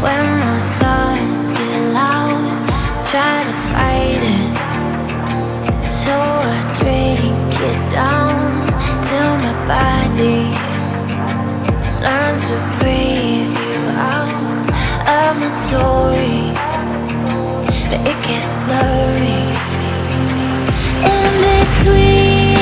When my thoughts get loud, try to fight it. So I drink it down till my body learns to breathe you out of my story. But it gets blurry in between.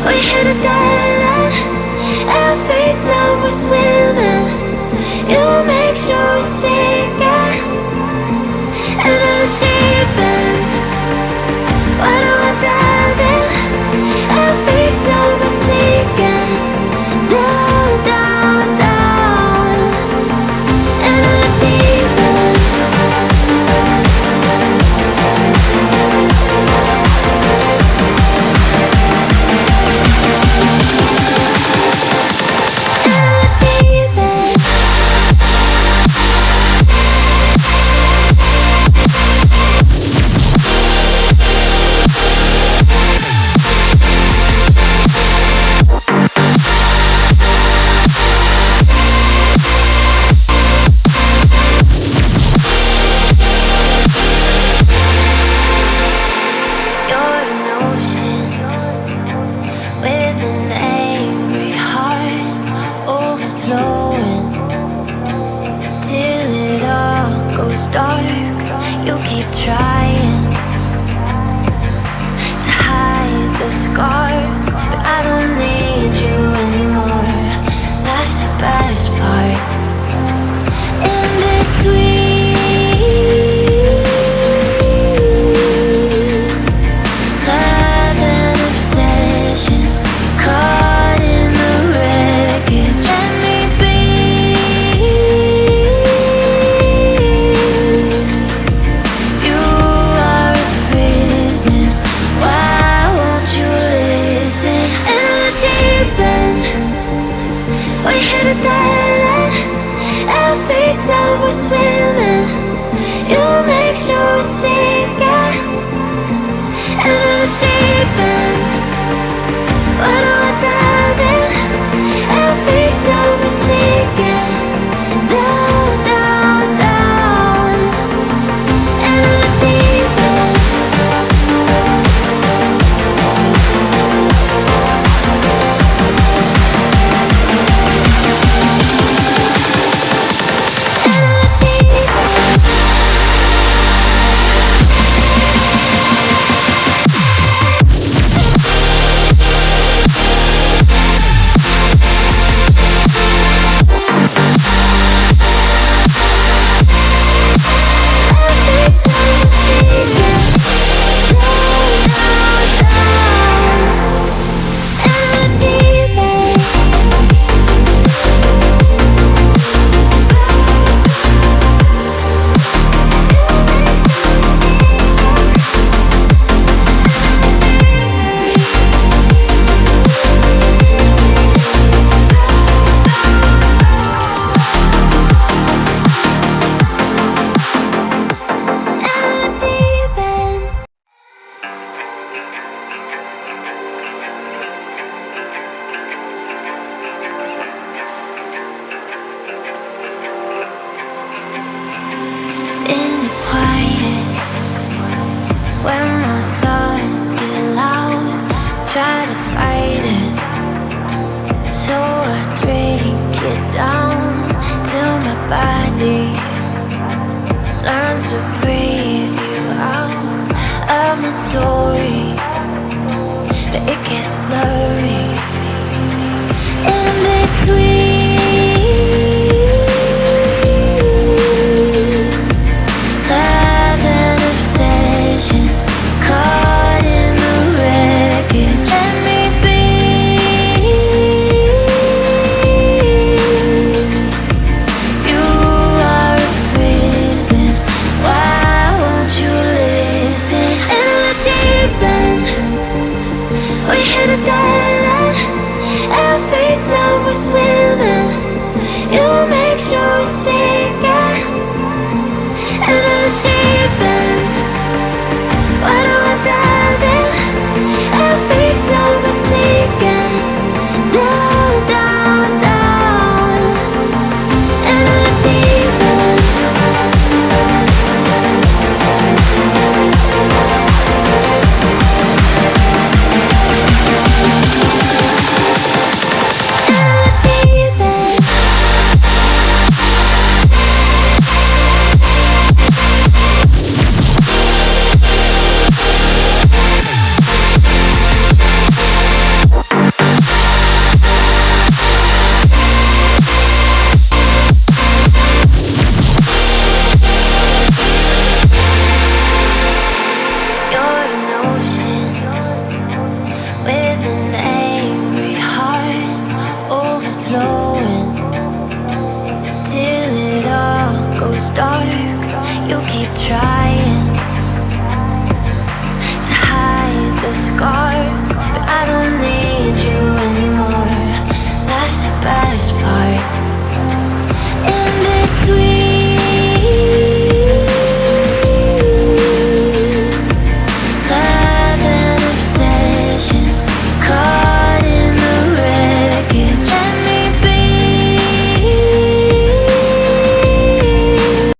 We hit a dead end. Every time we're swimming, you will make sure we sink it. In the deep end, why do I dive in? Every time we're sinking down, down, down. In the deep end. Dark, you keep trying to hide the scars, but I don't need you anymore. That's the best part. In between love and obsession, caught in the wreckage. Let me be. We hit a dead end. Every time we're swimming, you will make sure we sink it. In the deep end, why do I dive in? Every time we're sinking down, down, down. In the deep end. When my thoughts get loud, try to fight it. So I drink it down till my body learns to breathe you out of my story. But it gets blurry in between. Deep We hit a dead end, every time we're swimming.